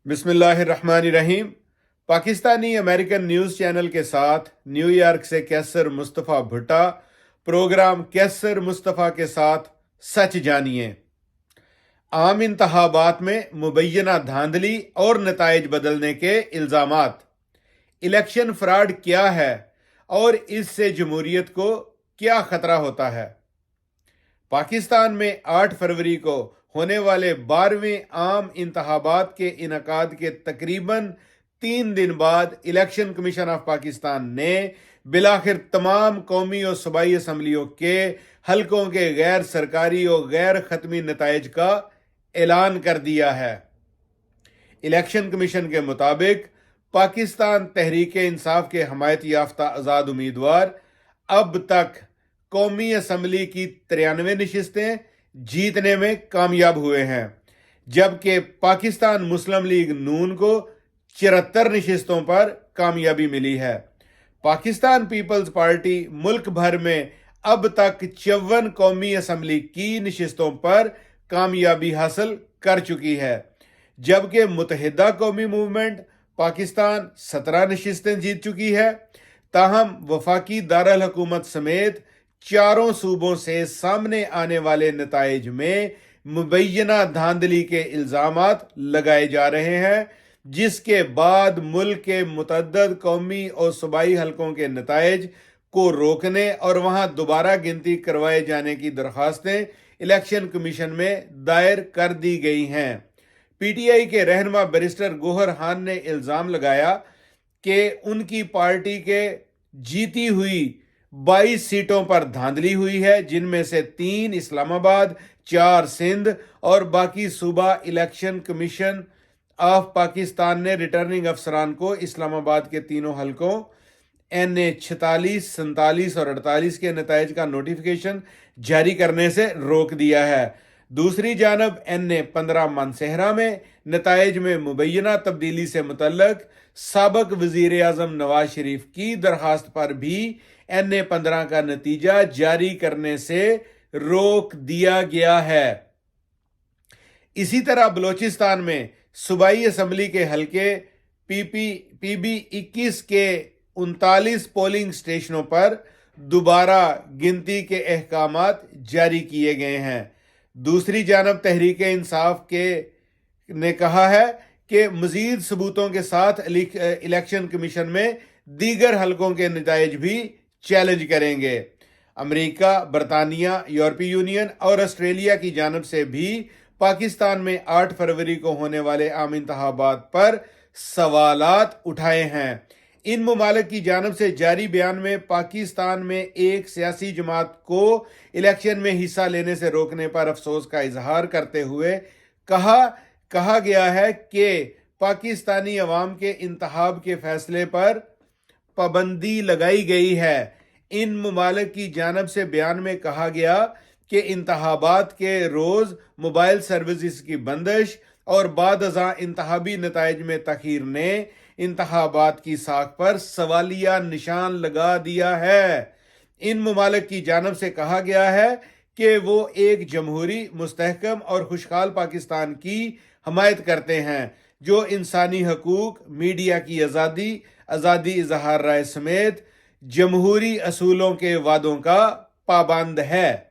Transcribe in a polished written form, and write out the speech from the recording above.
बिस्मिल्लाहिर्रहमानिर्रहीम। Pakistani American news channel के साथ न्यूयॉर्क से कैसर मुस्तफ़ा भुट्टा। प्रोग्राम कैसर मुस्तफ़ा के साथ सच जानिए। आम इंतखाबात में मुबैना धांधली और नताइज बदलने के इल्ज़ामात। इलेक्शन फ्रॉड क्या है और इससे जमहूरियत को क्या खतरा होता है। पाकिस्तान में 8 फरवरी को होने वाले 12वें आम इंतखाबात के इनकाद के तकरीबन 3 दिन बाद इलेक्शन कमीशन ऑफ पाकिस्तान ने बिलाखिर तमाम कौमी और सूबाई असम्बलियों के हलकों के गैर सरकारी और गैर खत्मी नताइज का ऐलान कर दिया है। इलेक्शन कमीशन के मुताबिक पाकिस्तान तहरीक इंसाफ के हमायत याफ्ता आज़ाद उम्मीदवार अब तक कौमी असम्बली की 93 नशिस्तें जीतने में कामयाब हुए हैं, जबकि पाकिस्तान मुस्लिम लीग नून को 74 नशिस्तों पर कामयाबी मिली है। पाकिस्तान पीपल्स पार्टी मुल्क भर में अब तक 54 कौमी असम्बली की नशिस्तों पर कामयाबी हासिल कर चुकी है, जबकि मुत्तहिदा कौमी मूवमेंट पाकिस्तान 17 नशिस्तें जीत चुकी है। ताहम वफाकी दारुल हुकूमत समेत चारों सूबों से सामने आने वाले नताइज में मुबैना धांधली के इल्जामात लगाए जा रहे हैं, जिसके बाद मुल्क के मुतअद्दिद कौमी और सूबाई हलकों के नताइज को रोकने और वहां दोबारा गिनती करवाए जाने की दरखास्तें इलेक्शन कमीशन में दायर कर दी गई हैं। पीटीआई के रहनुमा बैरिस्टर गोहर खान ने इल्जाम लगाया कि उनकी पार्टी के जीती हुई 22 सीटों पर धांधली हुई है, जिनमें से 3 इस्लामाबाद, 4 सिंध और बाकी सूबा इलेक्शन कमीशन ऑफ पाकिस्तान ने रिटर्निंग अफसरान को इस्लामाबाद के तीनों हलकों NA 46, 47 और 48 के नताइज का नोटिफिकेशन जारी करने से रोक दिया है। दूसरी जानब NA 15 मानसहरा में नताइज में मुबैना तब्दीली से मुतल्लक साबक वजीर आजम नवाज शरीफ की दरखास्त पर भी NA 15 का नतीजा जारी करने से रोक दिया गया है। इसी तरह बलोचिस्तान में सूबाई असम्बली के हलके PB 21 के 39 पोलिंग स्टेशनों पर दोबारा गिनती के अहकामात जारी किए गए हैं। दूसरी जानब तहरीक इंसाफ ने कहा है कि मजीद सबूतों के साथ इलेक्शन कमीशन में दीगर हलकों के नताइज भी चैलेंज करेंगे। अमेरिका, बरतानिया, यूरोपीय यूनियन और ऑस्ट्रेलिया की जानब से भी पाकिस्तान में 8 फरवरी को होने वाले आम इंतखाबात पर सवालात उठाए हैं। इन मुमालिक की जानब से जारी बयान में पाकिस्तान में एक सियासी जमात को इलेक्शन में हिस्सा लेने से रोकने पर अफसोस का इजहार करते हुए कहा गया है कि पाकिस्तानी अवाम के इंतखाब के फैसले पर पाबंदी लगाई गई है। इन मुमालिक की जानब से बयान में कहा गया कि इंतखाबात के रोज मोबाइल सर्विसेज की बंदिश और बाद अज़ां इंतखाबी नताइज में तखीर ने इंतखाबात की साख पर सवालिया निशान लगा दिया है। इन मुमालिक की जानब से कहा गया है कि वो एक जमहूरी, मुस्तहकम और खुशहाल पाकिस्तान की हमायत करते हैं, जो इंसानी हकूक, मीडिया की आज़ादी इजहार राय समेत जमहूरी असूलों के वादों का पाबंद है।